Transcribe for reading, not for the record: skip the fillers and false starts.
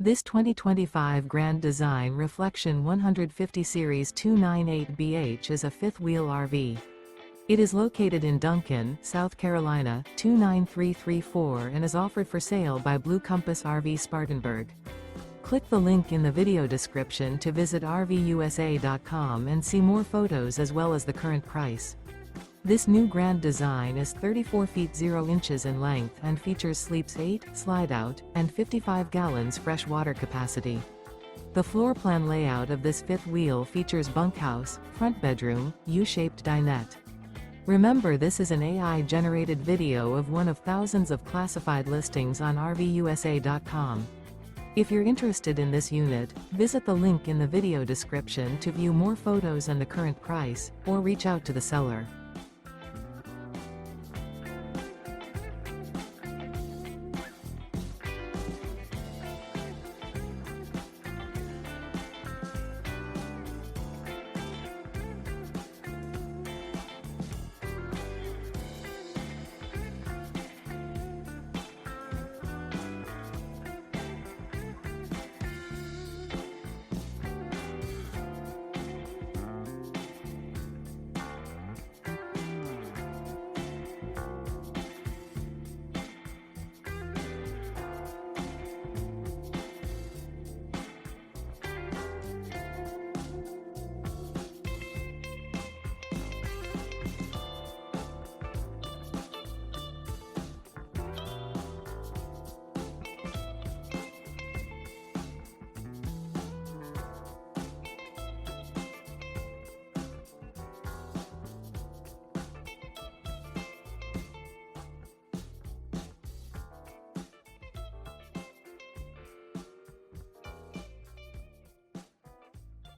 This 2025 Grand Design Reflection 150 Series 298BH is a fifth-wheel RV. It is located in Duncan, South Carolina, 29334 and is offered for sale by Blue Compass RV Spartanburg. Click the link in the video description to visit RVUSA.com and see more photos as well as the current price. This new Grand Design is 34 feet 0 inches in length and features sleeps 8, Slideout, and 55 gallons fresh water capacity. The floor plan layout of this fifth wheel features bunkhouse, front bedroom, U-shaped dinette. Remember, this is an AI-generated video of one of thousands of classified listings on RVUSA.com. If you're interested in this unit, visit the link in the video description to view more photos and the current price, or reach out to the seller.